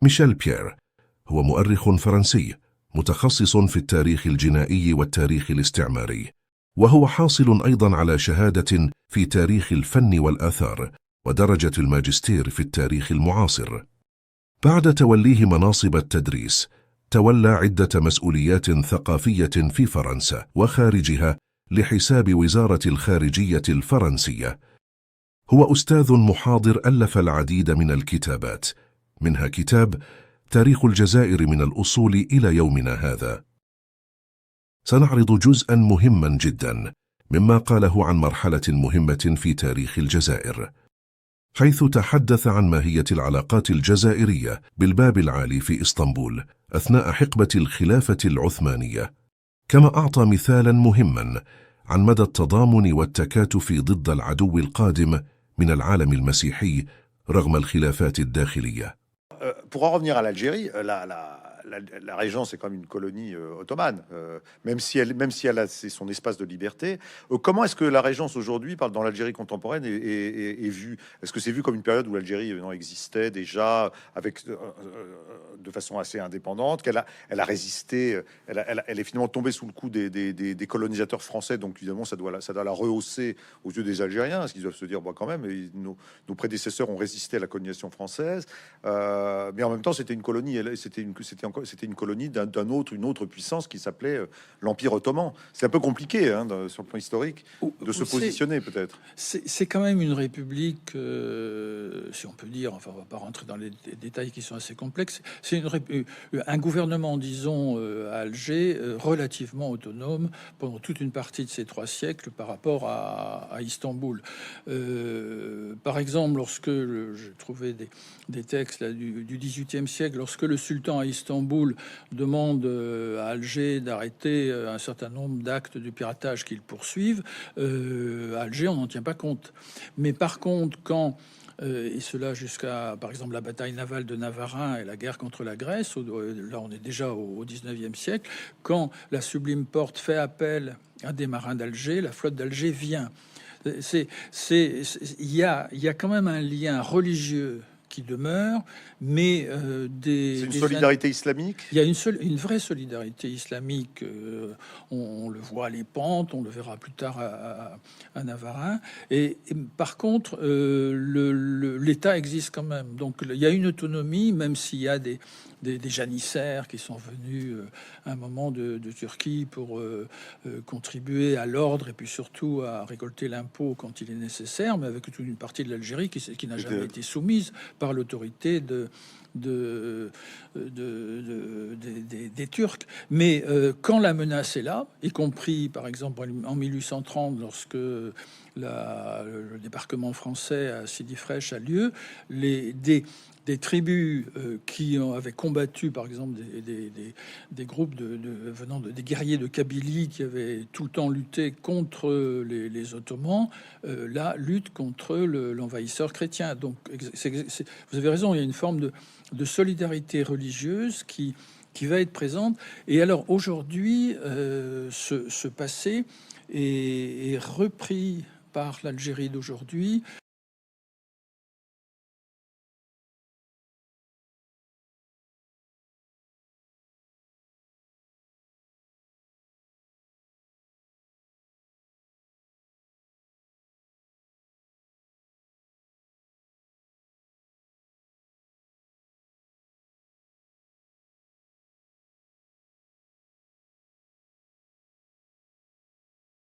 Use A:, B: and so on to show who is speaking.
A: ميشيل بيير هو مؤرخ فرنسي متخصص في التاريخ الجنائي والتاريخ الاستعماري، وهو حاصل أيضا على شهادة في تاريخ الفن والآثار ودرجة الماجستير في التاريخ المعاصر. بعد توليه مناصب التدريس، تولى عدة مسؤوليات ثقافية في فرنسا وخارجها لحساب وزارة الخارجية الفرنسية. هو أستاذ محاضر ألف العديد من الكتابات، منها كتاب تاريخ الجزائر من الأصول إلى يومنا هذا. سنعرض جزءا مهما جدا مما قاله عن مرحلة مهمة في تاريخ الجزائر، حيث تحدث عن ماهية العلاقات الجزائرية بالباب العالي في إسطنبول أثناء حقبة الخلافة العثمانية، كما أعطى مثالا مهما عن مدى التضامن والتكاتف ضد العدو القادم من العالم المسيحي رغم الخلافات الداخلية.
B: Pour en revenir à l'Algérie, la Régence est comme une colonie ottomane, même si elle a son espace de liberté. Comment est-ce que la Régence aujourd'hui, dans l'Algérie contemporaine, est vue? Est-ce que c'est vu comme une période où l'Algérie existait déjà de façon assez indépendante, elle a résisté, elle est finalement tombée sous le coup des colonisateurs français, donc évidemment ça doit la rehausser aux yeux des Algériens, parce qu'ils doivent se dire, bon, quand même, nos prédécesseurs ont résisté à la colonisation française. Mais en même temps, c'était une colonie, c'était une colonie une autre puissance qui s'appelait l'Empire ottoman. C'est un peu compliqué sur le plan historique de se positionner, peut-être.
C: C'est quand même une république, si on peut dire, enfin on va pas rentrer dans les détails qui sont assez complexes, c'est un gouvernement, disons, à Alger, relativement autonome pendant toute une partie de ces 3 siècles par rapport à Istanbul. Par exemple, lorsque j'ai trouvé des textes là, du XVIIIe siècle, lorsque le sultan à Istanbul demande à Alger d'arrêter un certain nombre d'actes de piratage qu'ils poursuivent, à Alger, on n'en tient pas compte. Mais par contre, quand et cela jusqu'à, par exemple, la bataille navale de Navarin et la guerre contre la Grèce, là on est déjà au XIXe siècle, quand la Sublime Porte fait appel à des marins d'Alger, la flotte d'Alger vient. Il y a quand même un lien religieux qui demeure, mais
B: c'est une solidarité islamique.
C: Il y a une vraie solidarité islamique. On le voit à Lépante, on le verra plus tard à Navarin. Et par contre, l'État existe quand même. Donc il y a une autonomie, même s'il y a des janissaires qui sont venus à un moment de Turquie pour contribuer à l'ordre et puis surtout à récolter l'impôt quand il est nécessaire, mais avec toute une partie de l'Algérie qui n'a jamais été soumise par l'autorité des Turcs. Mais quand la menace est là, y compris par exemple en 1830, lorsque le débarquement français à Sidi Fraîche a lieu, des tribus qui avaient combattu, par exemple, des groupes venant des guerriers de Kabylie qui avaient tout le temps lutté contre les Ottomans, là, luttent contre l'envahisseur chrétien. Donc, vous avez raison, il y a une forme de solidarité religieuse qui va être présente. Et alors, aujourd'hui, ce passé est repris par l'Algérie d'aujourd'hui